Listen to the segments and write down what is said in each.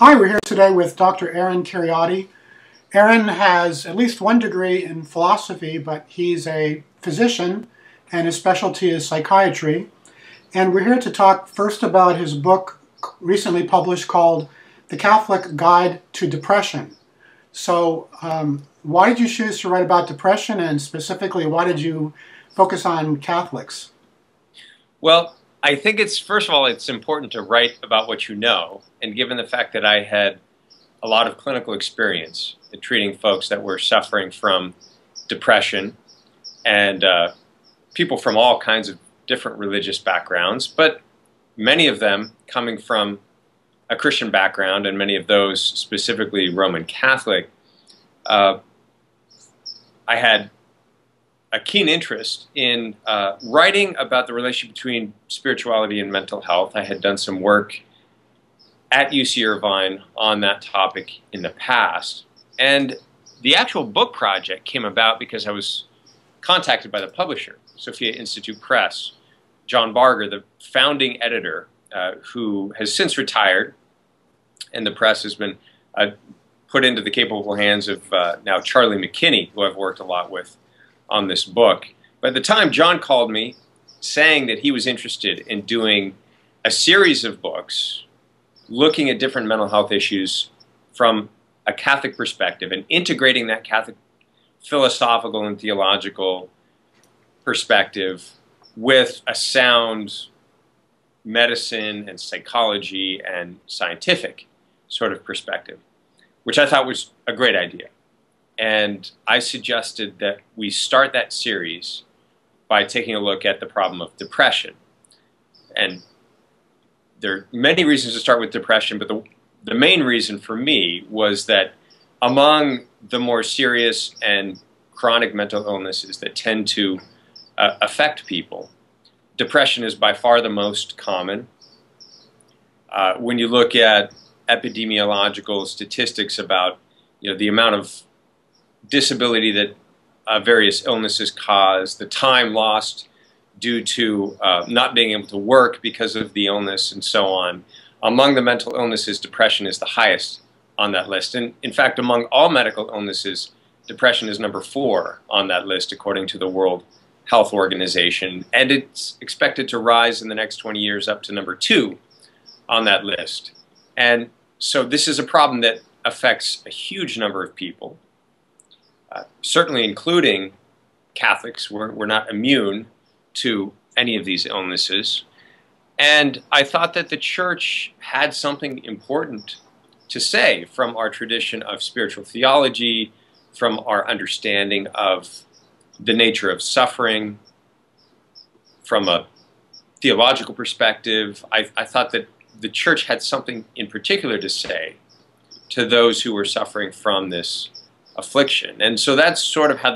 Hi, we're here today with Dr. Aaron Kheriaty. Aaron has at least one degree in philosophy, but he's a physician and his specialty is psychiatry. And we're here to talk first about his book recently published called The Catholic Guide to Depression. So why did you choose to write about depression, and specifically why did you focus on Catholics? Well, I think first of all, it's important to write about what you know. And given the fact that I had a lot of clinical experience in treating folks that were suffering from depression and people from all kinds of different religious backgrounds, but many of them coming from a Christian background, and many of those specifically Roman Catholic, I had a keen interest in writing about the relationship between spirituality and mental health. I had done some work at UC Irvine on that topic in the past. And the actual book project came about because I was contacted by the publisher, Sophia Institute Press, John Barger, the founding editor, who has since retired, and the press has been put into the capable hands of now Charlie McKinney, who I've worked a lot with on this book. But at the time, John called me saying that he was interested in doing a series of books looking at different mental health issues from a Catholic perspective and integrating that Catholic philosophical and theological perspective with a sound medicine and psychology and scientific sort of perspective, which I thought was a great idea. And I suggested that we start that series by taking a look at the problem of depression. And there are many reasons to start with depression, but the main reason for me was that among the more serious and chronic mental illnesses that tend to affect people, depression is by far the most common. When you look at epidemiological statistics about the amount of disability that various illnesses cause, the time lost due to not being able to work because of the illness, and so on. Among the mental illnesses, depression is the highest on that list. And in fact, among all medical illnesses, depression is number 4 on that list, according to the World Health Organization. And it's expected to rise in the next 20 years up to number 2 on that list. And so this is a problem that affects a huge number of people. Certainly including Catholics. We're not immune to any of these illnesses. And I thought that the Church had something important to say from our tradition of spiritual theology, from our understanding of the nature of suffering, from a theological perspective. I thought that the Church had something in particular to say to those who were suffering from this affliction. And so that's sort of how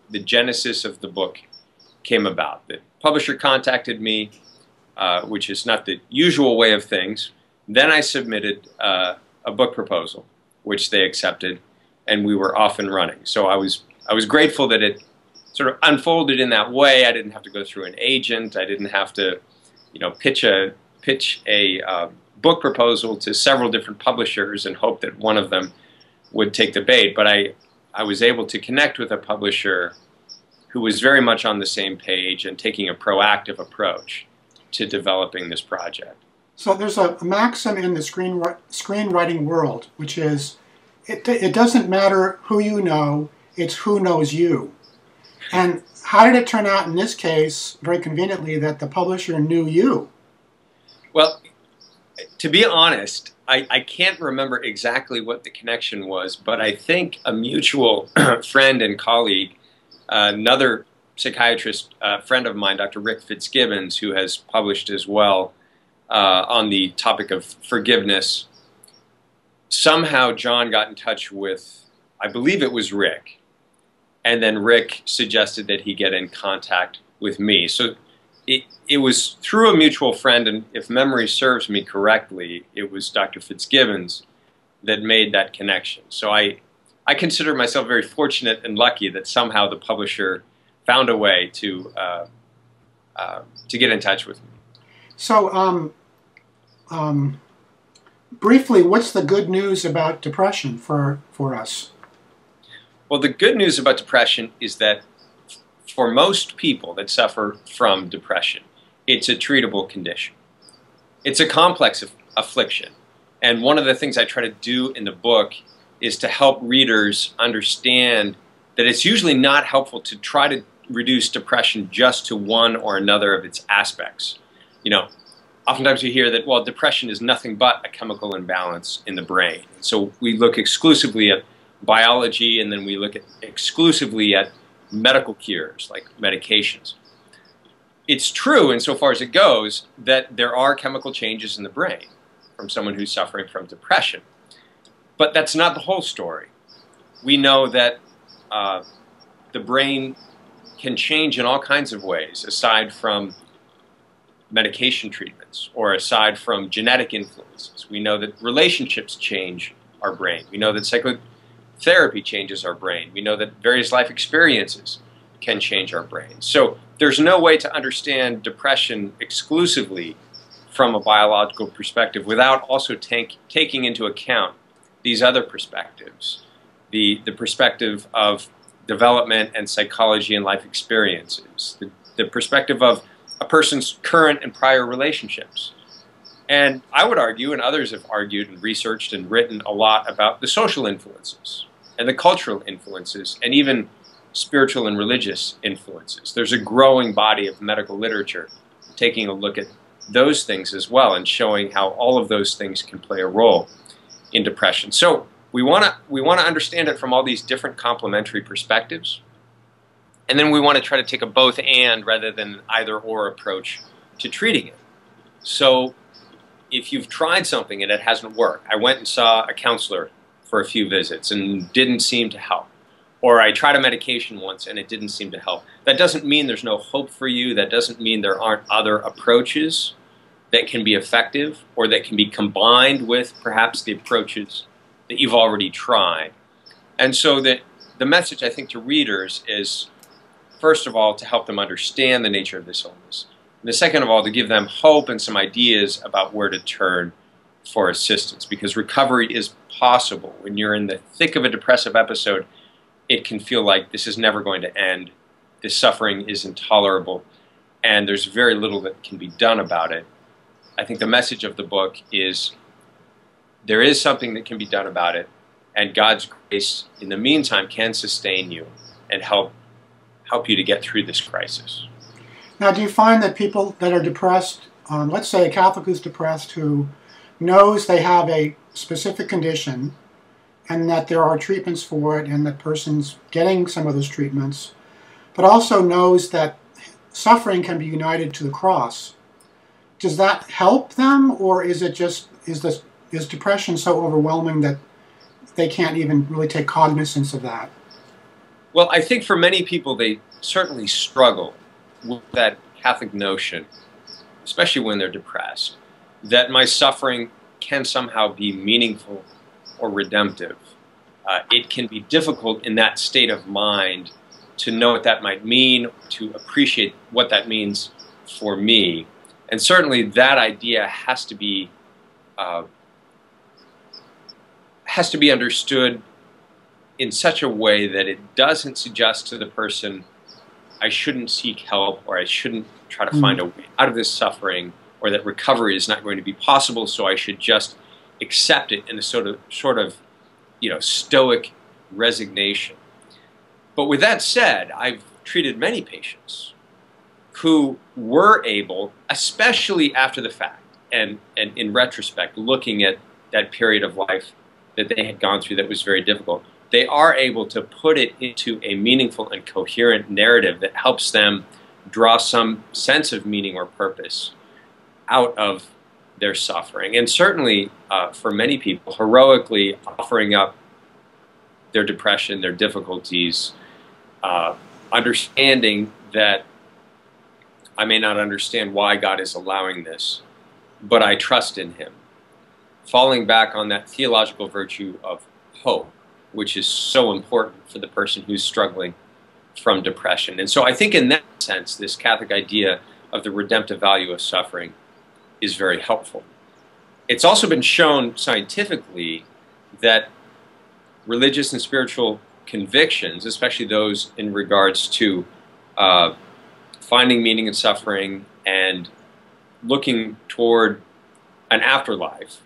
the genesis of the book came about. The publisher contacted me, which is not the usual way of things. Then I submitted a book proposal, which they accepted, and we were off and running. So I was grateful that it sort of unfolded in that way. I didn't have to go through an agent. I didn't have to, pitch a book proposal to several different publishers and hope that one of them would take the bait. But I was able to connect with a publisher who was very much on the same page and taking a proactive approach to developing this project. So there's a maxim in the screenwriting world, which is, it doesn't matter who you know, it's who knows you. And how did it turn out in this case, very conveniently, that the publisher knew you? Well, to be honest, I can't remember exactly what the connection was, but I think a mutual friend and colleague, another psychiatrist friend of mine, Dr. Rick Fitzgibbons, who has published as well on the topic of forgiveness, somehow John got in touch with, I believe it was Rick, and then Rick suggested that he get in contact with me. So it was through a mutual friend, and if memory serves me correctly, it was Dr. Fitzgibbons that made that connection. So I consider myself very fortunate and lucky that somehow the publisher found a way to get in touch with me. So briefly, what's the good news about depression for us? Well, the good news about depression is that for most people that suffer from depression, it's a treatable condition. It's a complex affliction. And one of the things I try to do in the book is to help readers understand that it's usually not helpful to try to reduce depression just to one or another of its aspects. You know, oftentimes we hear that, well, depression is nothing but a chemical imbalance in the brain. So we look exclusively at biology, and then we look at exclusively at medical cures like medications. It's true, insofar as it goes, that there are chemical changes in the brain from someone who's suffering from depression. But that's not the whole story. We know that the brain can change in all kinds of ways, aside from medication treatments or aside from genetic influences. We know that relationships change our brain. We know that psychotherapy changes our brain. We know that various life experiences can change our brain. So there's no way to understand depression exclusively from a biological perspective without also taking into account these other perspectives, the perspective of development and psychology and life experiences, the perspective of a person's current and prior relationships. And I would argue, and others have argued and researched and written a lot about the social influences and the cultural influences and even spiritual and religious influences. There's a growing body of medical literature taking a look at those things as well and showing how all of those things can play a role in depression. So we want to understand it from all these different complementary perspectives, and then we want to try to take a both and rather than an either or approach to treating it. So if you've tried something and it hasn't worked, I went and saw a counselor for a few visits and didn't seem to help, or I tried a medication once and it didn't seem to help, that doesn't mean there's no hope for you. That doesn't mean there aren't other approaches that can be effective or that can be combined with perhaps the approaches that you've already tried. And so the message, I think, to readers is, first of all, to help them understand the nature of this illness. And the second of all, to give them hope and some ideas about where to turn for assistance, because recovery is possible. When you're in the thick of a depressive episode, it can feel like this is never going to end, this suffering is intolerable, and there's very little that can be done about it. I think the message of the book is there is something that can be done about it, and God's grace in the meantime can sustain you and help you to get through this crisis. Now, do you find that people that are depressed, let's say a Catholic who's depressed who knows they have a specific condition and that there are treatments for it and that person's getting some of those treatments, but also knows that suffering can be united to the cross, does that help them, or is it just, is depression so overwhelming that they can't even really take cognizance of that? Well, I think for many people, they certainly struggle with that Catholic notion, especially when they're depressed, that my suffering can somehow be meaningful or redemptive. It can be difficult in that state of mind to know what that might mean, to appreciate what that means for me. And certainly that idea has to be understood in such a way that it doesn't suggest to the person, I shouldn't seek help, or I shouldn't try to find a way out of this suffering, or that recovery is not going to be possible, so I should just accept it in a sort of stoic resignation. But with that said, I've treated many patients who were able, especially after the fact, and in retrospect, looking at that period of life that they had gone through that was very difficult, they are able to put it into a meaningful and coherent narrative that helps them draw some sense of meaning or purpose out of their suffering. And certainly, for many people, heroically offering up their depression, their difficulties, understanding that I may not understand why God is allowing this, but I trust in Him. Falling back on that theological virtue of hope, which is so important for the person who's struggling from depression. And so I think in that sense, this Catholic idea of the redemptive value of suffering is very helpful. it's also been shown scientifically that religious and spiritual convictions, especially those in regards to finding meaning in suffering and looking toward an afterlife,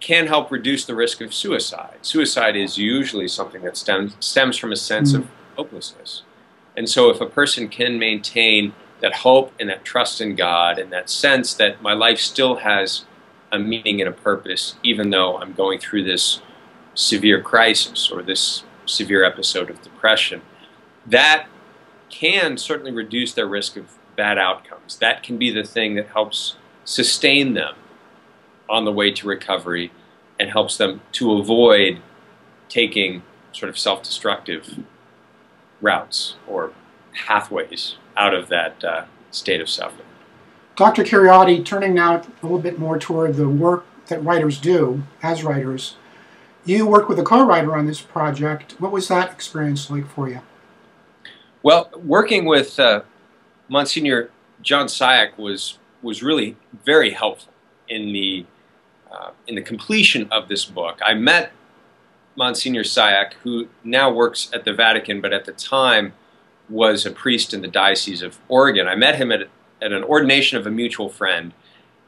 can help reduce the risk of suicide. Suicide is usually something that stems from a sense of hopelessness. And so if a person can maintain that hope and that trust in God and that sense that my life still has a meaning and a purpose, even though I'm going through this severe crisis or this severe episode of depression, that can certainly reduce their risk of bad outcomes. That can be the thing that helps sustain them on the way to recovery and helps them to avoid taking sort of self-destructive routes or pathways out of that state of suffering. Dr. Kheriaty, turning now a little bit more toward the work that writers do as writers, you worked with a co-writer on this project. What was that experience like for you? Well, working with Monsignor John Syack was really very helpful in the completion of this book. I met Monsignor Syack, who now works at the Vatican, but at the time was a priest in the Diocese of Oregon. I met him at an ordination of a mutual friend,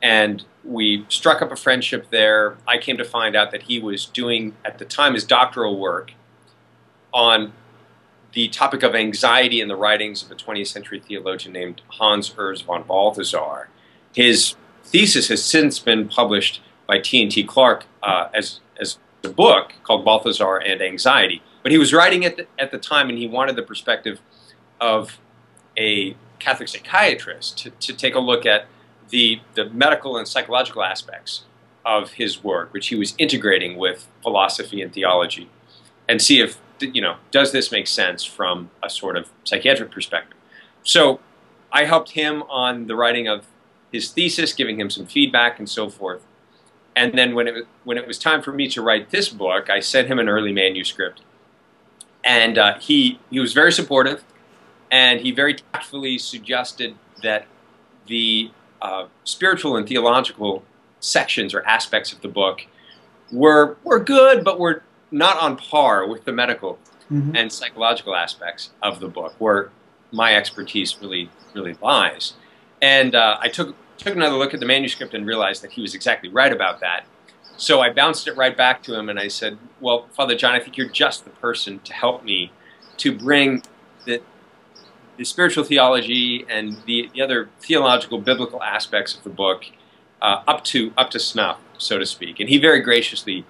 and we struck up a friendship there. I came to find out that he was doing, at the time, his doctoral work on the topic of anxiety in the writings of a 20th century theologian named Hans Urs von Balthasar. His thesis has since been published by T&T Clark as a book called Balthasar and Anxiety. But he was writing at the time, and he wanted the perspective of a Catholic psychiatrist to take a look at the medical and psychological aspects of his work, which he was integrating with philosophy and theology, and see if, does this make sense from a sort of psychiatric perspective. So I helped him on the writing of his thesis, giving him some feedback and so forth. And then when it was time for me to write this book, I sent him an early manuscript, and he was very supportive, and he very tactfully suggested that the spiritual and theological sections or aspects of the book were good, but were not on par with the medical and psychological aspects of the book, where my expertise really lies. And I took another look at the manuscript and realized that he was exactly right about that. So I bounced it right back to him, and I said, well, Father John, I think you're just the person to help me to bring the spiritual theology and the other theological, biblical aspects of the book up to snuff, so to speak. And he very graciously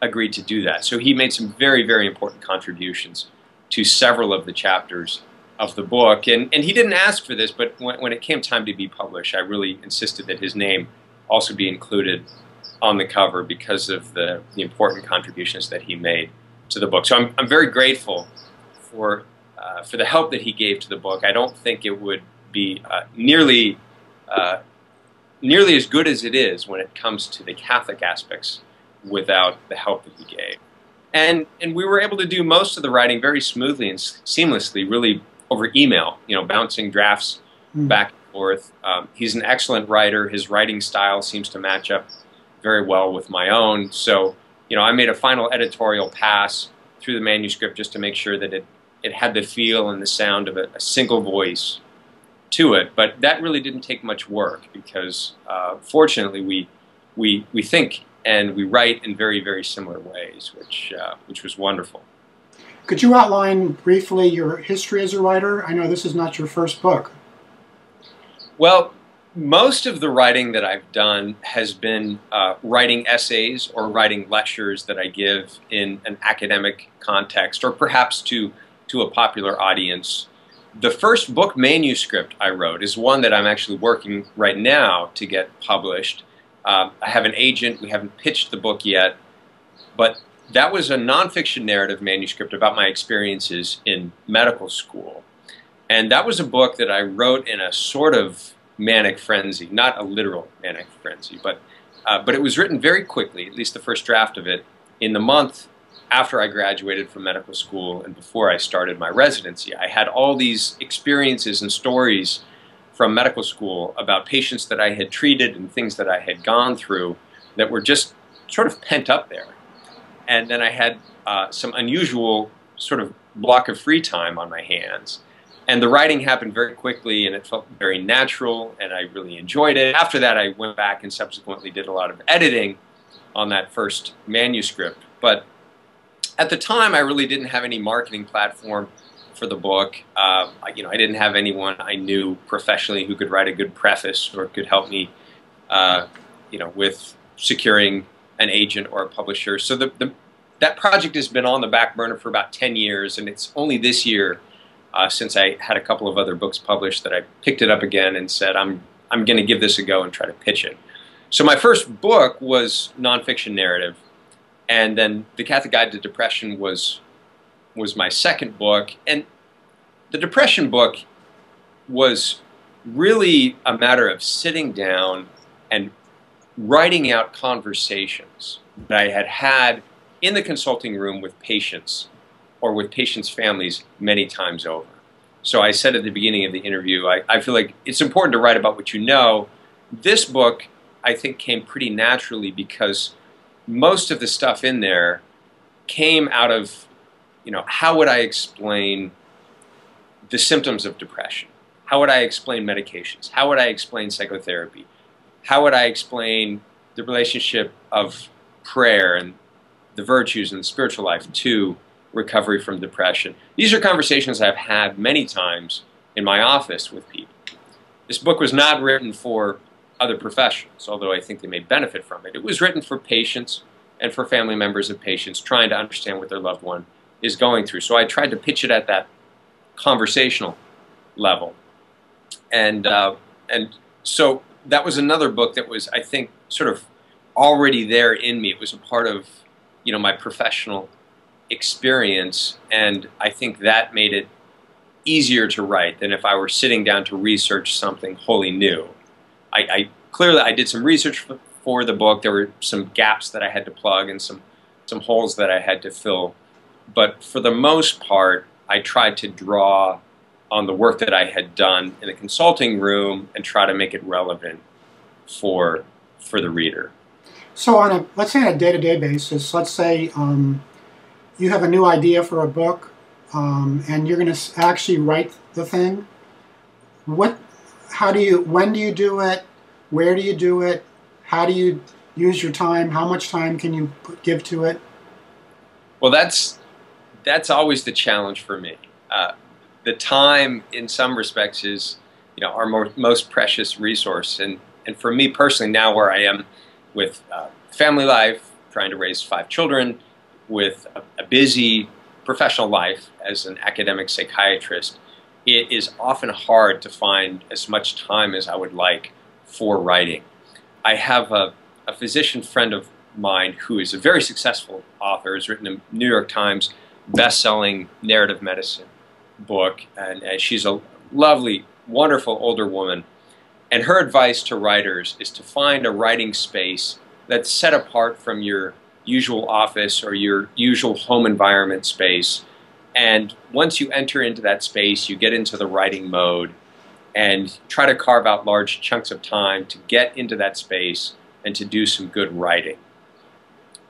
agreed to do that. So he made some very, very important contributions to several of the chapters of the book. And he didn't ask for this, but when it came time to be published, I really insisted that his name also be included on the cover because of the important contributions that he made to the book. So I'm very grateful for the help that he gave to the book. I don't think it would be nearly as good as it is when it comes to the Catholic aspects without the help that he gave. And we were able to do most of the writing very smoothly and seamlessly, really over email, bouncing drafts back and forth. He's an excellent writer. His writing style seems to match up very well with my own. So, I made a final editorial pass through the manuscript just to make sure that it had the feel and the sound of a single voice to it. But that really didn't take much work because, fortunately, we think and we write in very, very similar ways, which was wonderful. Could you outline briefly your history as a writer? I know this is not your first book. Well, most of the writing that I've done has been writing essays or writing lectures that I give in an academic context or perhaps to a popular audience. The first book manuscript I wrote is one that I'm actually working right now to get published. I have an agent. We haven't pitched the book yet, but that was a nonfiction narrative manuscript about my experiences in medical school. And that was a book that I wrote in a sort of manic frenzy, not a literal manic frenzy, but it was written very quickly, at least the first draft of it, in the month after I graduated from medical school and before I started my residency. I had all these experiences and stories from medical school about patients that I had treated and things that I had gone through that were just sort of pent up there. And then I had some unusual sort of block of free time on my hands. And the writing happened very quickly, and it felt very natural, and I really enjoyed it. After that, I went back and subsequently did a lot of editing on that first manuscript. But at the time, I really didn't have any marketing platform for the book. I didn't have anyone I knew professionally who could write a good preface or could help me, with securing an agent or a publisher. So that project has been on the back burner for about 10 years, and it's only this year, since I had a couple of other books published, that I picked it up again and said, I'm going to give this a go and try to pitch it. So my first book was nonfiction narrative, and then The Catholic Guide to Depression was my second book. And the depression book was really a matter of sitting down and writing out conversations that I had had in the consulting room with patients or with patients' families many times over. So I said at the beginning of the interview, I feel like it's important to write about what you know. This book, I think, came pretty naturally because most of the stuff in there came out of, how would I explain the symptoms of depression? How would I explain medications? How would I explain psychotherapy? How would I explain the relationship of prayer and the virtues and the spiritual life to recovery from depression? These are conversations I've had many times in my office with people. This book was not written for other professionals, although I think they may benefit from it. It was written for patients and for family members of patients trying to understand what their loved one is going through. So I tried to pitch it at that conversational level. And so that was another book that was, I think, sort of already there in me. It was a part of, my professional experience, and I think that made it easier to write than if I were sitting down to research something wholly new. Clearly I did some research for the book. There were some gaps that I had to plug and some holes that I had to fill. But for the most part, I tried to draw on the work that I had done in the consulting room and try to make it relevant for the reader. So let's say on a day-to-day basis, let's say you have a new idea for a book and you're going to actually write the thing. When do you do it? Where do you do it? How do you use your time? How much time can you give to it? Well, that's always the challenge for me. The time, in some respects, is our most precious resource. And for me personally, now where I am with family life, trying to raise 5 children, with a busy professional life as an academic psychiatrist, it is often hard to find as much time as I would like for writing. I have a physician friend of mine who is a very successful author, has written a New York Times best-selling narrative medicine book, and she's a lovely, wonderful older woman. And her advice to writers is to find a writing space that's set apart from your usual office or your usual home environment space. And once you enter into that space, you get into the writing mode and try to carve out large chunks of time to get into that space and to do some good writing.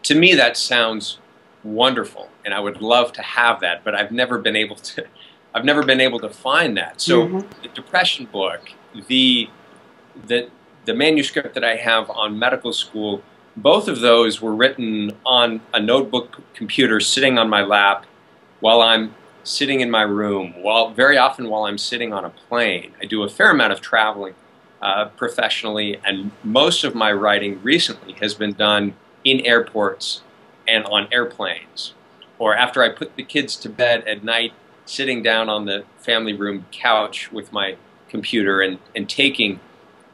To me, that sounds wonderful, and I would love to have that, but I've never been able to find that. So the depression book, the manuscript that I have on medical school, both of those were written on a notebook computer sitting on my lap while I'm sitting in my room, very often while I'm sitting on a plane. I do a fair amount of traveling professionally, and most of my writing recently has been done in airports and on airplanes, or after I put the kids to bed at night, sitting down on the family room couch with my computer and taking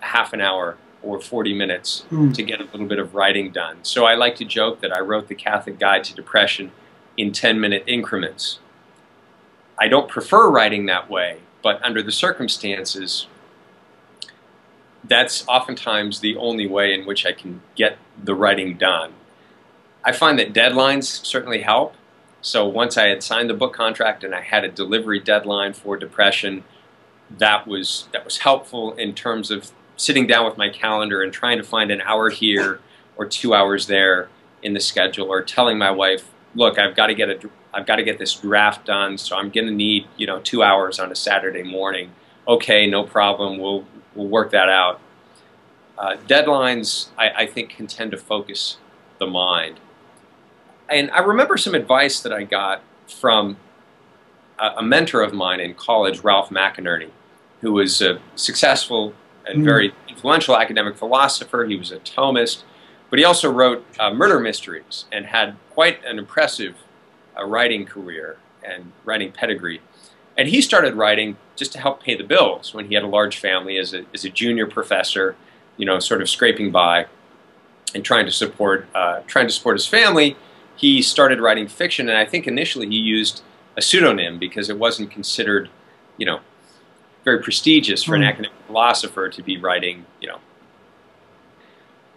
a half an hour or 40 minutes to get a little bit of writing done. So I like to joke that I wrote The Catholic Guide to Depression in 10-minute increments. I don't prefer writing that way, but under the circumstances, that's oftentimes the only way in which I can get the writing done. I find that deadlines certainly help. So once I had signed the book contract and I had a delivery deadline for Depression, that was helpful in terms of sitting down with my calendar and trying to find an hour here or 2 hours there in the schedule, or telling my wife, look, I've got to get this draft done, so I'm going to need 2 hours on a Saturday morning. Okay, no problem. We'll work that out. Deadlines, I think, can tend to focus the mind. And I remember some advice that I got from a mentor of mine in college, Ralph McInerney, who was a successful and very influential academic philosopher. He was a Thomist, but he also wrote murder mysteries and had quite an impressive writing career and writing pedigree. And he started writing just to help pay the bills when he had a large family as a junior professor, sort of scraping by and trying to support his family. He started writing fiction, and I think initially he used a pseudonym because it wasn't considered, very prestigious for an academic philosopher to be writing,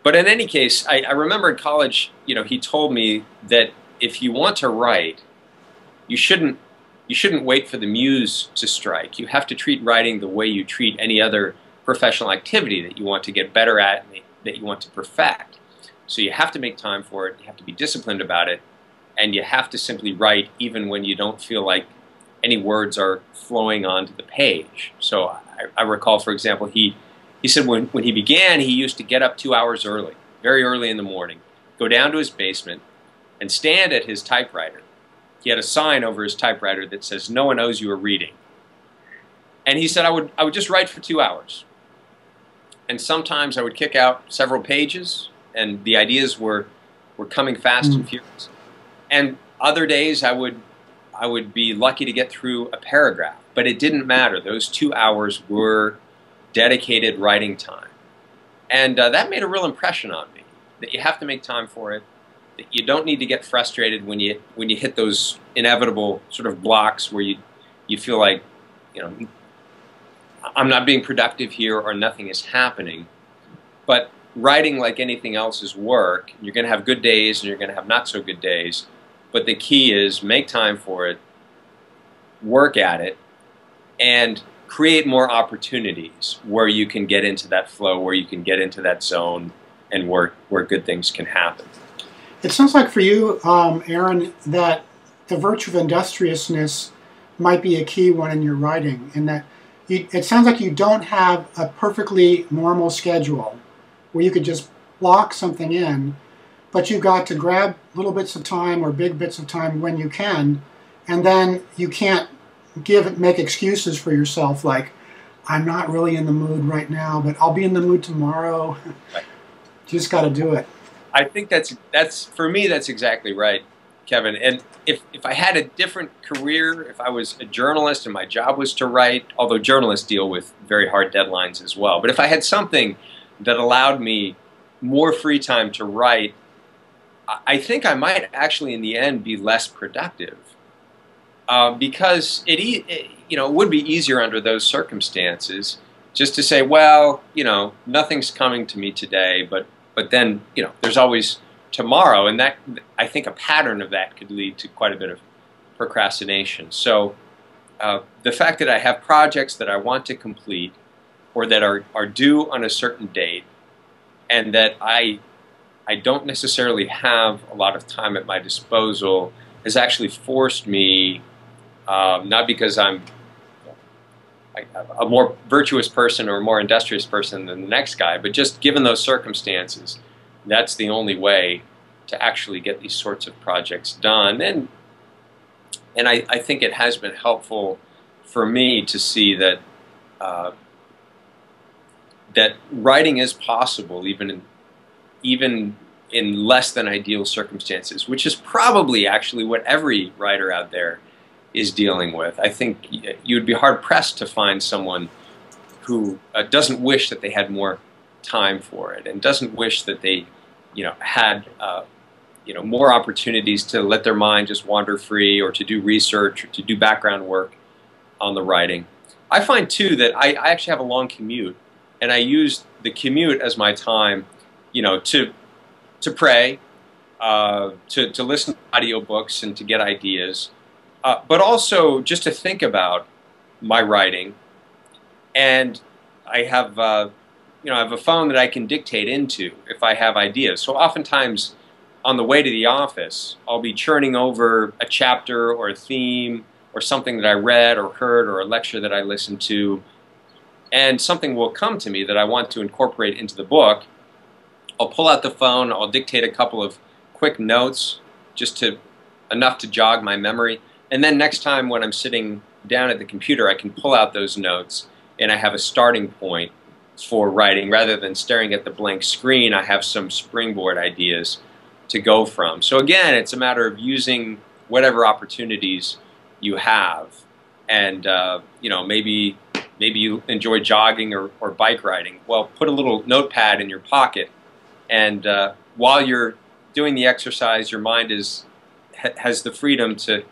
But in any case, I remember in college, he told me that if you want to write, you shouldn't wait for the muse to strike. You have to treat writing the way you treat any other professional activity that you want to get better at, that you want to perfect. So you have to make time for it, you have to be disciplined about it, and you have to simply write even when you don't feel like any words are flowing onto the page. So I recall, for example, he said when he began, he used to get up 2 hours early, very early in the morning, go down to his basement, and stand at his typewriter. He had a sign over his typewriter that says, "No one owes you a reading." And he said, I would just write for 2 hours. And sometimes I would kick out several pages, and the ideas were coming fast and furious. And other days I would be lucky to get through a paragraph. But it didn't matter. Those 2 hours were dedicated writing time. And that made a real impression on me, that you have to make time for it, that you don't need to get frustrated when you hit those inevitable sort of blocks where you feel like, I'm not being productive here or nothing is happening. But writing, like anything else, is work. You're going to have good days and you're going to have not so good days. But the key is make time for it, work at it, and create more opportunities where you can get into that flow, where you can get into that zone, and where good things can happen. It sounds like for you, Aaron, that the virtue of industriousness might be a key one in your writing, in that it sounds like you don't have a perfectly normal schedule where you could just block something in, but you've got to grab little bits of time or big bits of time when you can, and then you can't make excuses for yourself like, I'm not really in the mood right now, but I'll be in the mood tomorrow. Right. You just got to do it. I think that's for me, that's exactly right, Kevin. And if I had a different career, if I was a journalist and my job was to write, although journalists deal with very hard deadlines as well, but if I had something that allowed me more free time to write, I think I might actually in the end be less productive. Because it would be easier under those circumstances just to say, well, nothing's coming to me today, but then, there's always tomorrow, and that, I think, a pattern of that could lead to quite a bit of procrastination. So the fact that I have projects that I want to complete or that are due on a certain date, and that I don't necessarily have a lot of time at my disposal, has actually forced me, not because I'm a more virtuous person or a more industrious person than the next guy, but just given those circumstances, that's the only way to actually get these sorts of projects done. And I think it has been helpful for me to see that that writing is possible even in less than ideal circumstances, which is probably actually what every writer out there is dealing with. I think you'd be hard-pressed to find someone who doesn't wish that they had more time for it, and doesn't wish that they, had, more opportunities to let their mind just wander free, or to do research, or to do background work on the writing. I find, too, that I actually have a long commute, and I use the commute as my time, to pray, to listen to audiobooks and to get ideas, but also just to think about my writing. And I have I have a phone that I can dictate into if I have ideas. So oftentimes on the way to the office, I'll be churning over a chapter or a theme or something that I read or heard or a lecture that I listened to, and something will come to me that I want to incorporate into the book. I'll pull out the phone, I'll dictate a couple of quick notes, enough to jog my memory, and then next time when I'm sitting down at the computer, I can pull out those notes and I have a starting point for writing. Rather than staring at the blank screen, I have some springboard ideas to go from. So again, it's a matter of using whatever opportunities you have, and maybe you enjoy jogging or bike riding. Well, put a little notepad in your pocket, and while you're doing the exercise, your mind has the freedom to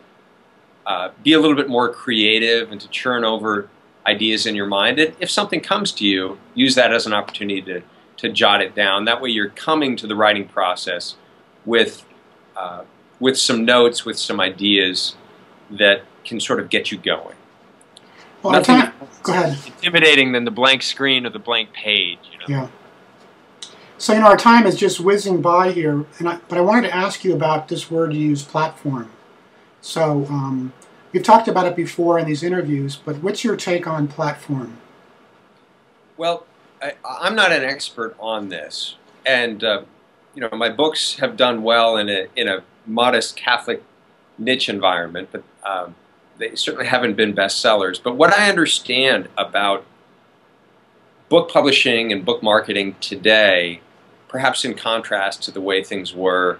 be a little bit more creative and to churn over ideas in your mind. And if something comes to you, use that as an opportunity to jot it down. That way you're coming to the writing process with some notes, with some ideas that can sort of get you going. Well, Nothing go ahead. Intimidating than the blank screen or the blank page. Yeah. So, our time is just whizzing by here, but I wanted to ask you about this word you use, platform. So, we've talked about it before in these interviews, but what's your take on platform? Well, I'm not an expert on this, and my books have done well in a modest Catholic niche environment, but they certainly haven't been bestsellers. But what I understand about book publishing and book marketing today, perhaps in contrast to the way things were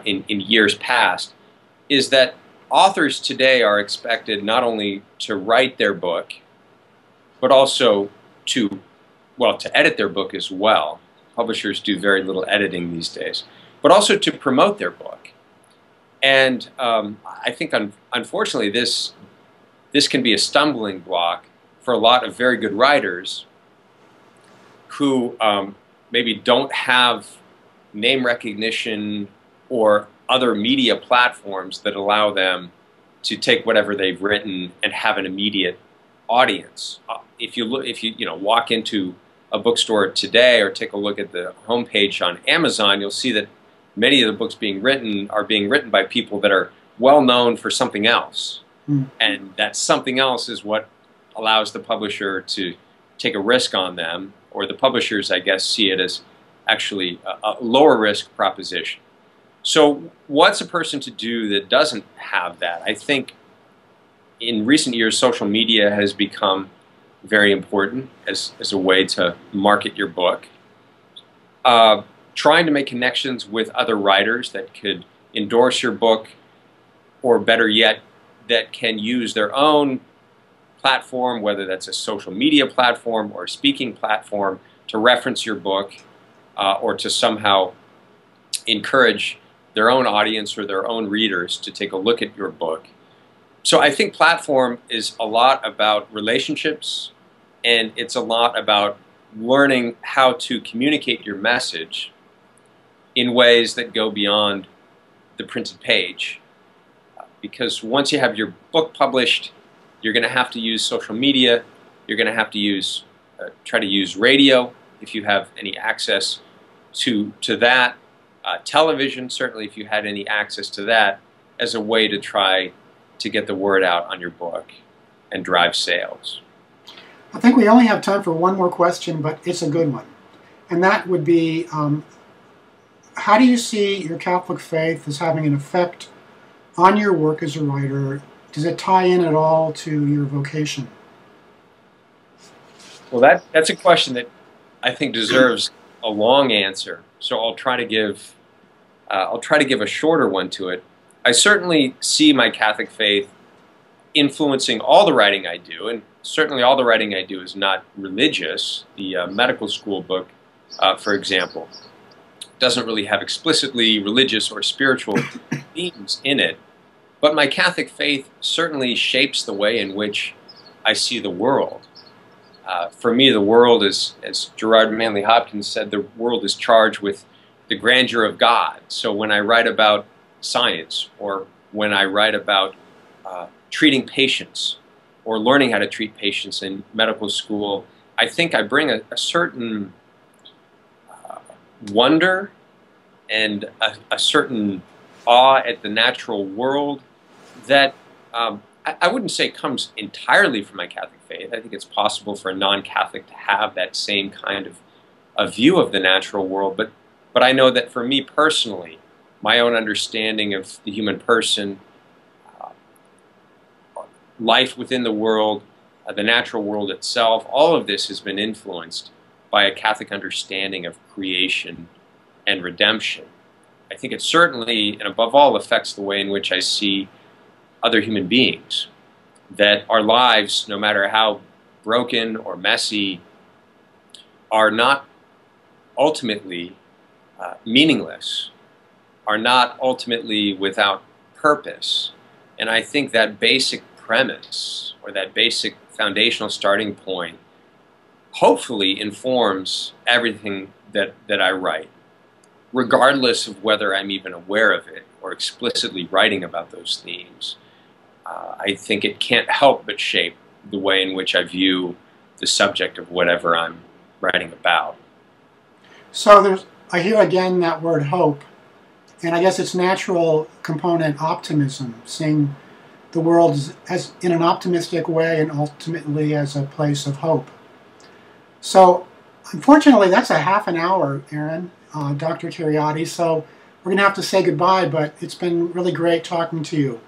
in years past, is that authors today are expected not only to write their book, but also to edit their book as well. Publishers do very little editing these days, but also to promote their book. And I think, unfortunately, this can be a stumbling block for a lot of very good writers who maybe don't have name recognition or other media platforms that allow them to take whatever they've written and have an immediate audience. If you walk into a bookstore today or take a look at the homepage on Amazon, you'll see that many of the books are being written by people that are well known for something else. And that something else is what allows the publisher to take a risk on them, or the publishers, I guess, see it as actually a lower risk proposition. So what's a person to do that doesn't have that? I think in recent years, social media has become very important as a way to market your book. Trying to make connections with other writers that could endorse your book, or better yet, that can use their own platform, whether that's a social media platform or a speaking platform, to reference your book or to somehow encourage their own audience or their own readers to take a look at your book. So I think platform is a lot about relationships, and it's a lot about learning how to communicate your message in ways that go beyond the printed page. Because once you have your book published, you're going to have to use social media, you're going to have to try to use radio if you have any access to that, television, certainly if you had any access to that, as a way to try to get the word out on your book and drive sales. I think we only have time for one more question, but it's a good one. And that would be, how do you see your Catholic faith as having an effect on your work as a writer? Does it tie in at all to your vocation? Well, that's a question that I think deserves a long answer. So I'll try to give a shorter one to it. I certainly see my Catholic faith influencing all the writing I do, and certainly all the writing I do is not religious. The medical school book, for example, doesn't really have explicitly religious or spiritual themes in it. But my Catholic faith certainly shapes the way in which I see the world. For me, the world is, as Gerard Manley Hopkins said, the world is charged with the grandeur of God. So when I write about science, or when I write about treating patients, or learning how to treat patients in medical school, I think I bring a certain wonder and a certain awe at the natural world that I wouldn't say comes entirely from my Catholic faith. I think it's possible for a non-Catholic to have that same kind of a view of the natural world, but I know that for me personally, my own understanding of the human person, life within the world, the natural world itself, all of this has been influenced by a Catholic understanding of creation and redemption. I think it certainly, and above all, affects the way in which I see other human beings. That our lives, no matter how broken or messy, are not ultimately meaningless, are not ultimately without purpose. And I think that basic premise, or that basic foundational starting point, hopefully informs everything that I write, regardless of whether I'm even aware of it or explicitly writing about those themes. I think it can't help but shape the way in which I view the subject of whatever I'm writing about. So I hear again that word hope, and I guess its natural component, optimism, seeing the world as in an optimistic way and ultimately as a place of hope. So unfortunately, that's a half an hour, Aaron, Dr. Kheriaty, so we're going to have to say goodbye, but it's been really great talking to you.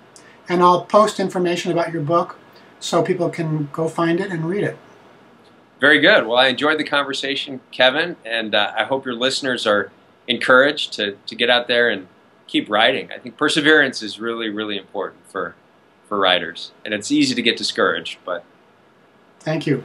And I'll post information about your book so people can go find it and read it. Very good. Well, I enjoyed the conversation, Kevin, and I hope your listeners are encouraged to get out there and keep writing. I think perseverance is really, really important for writers, and it's easy to get discouraged, but... Thank you.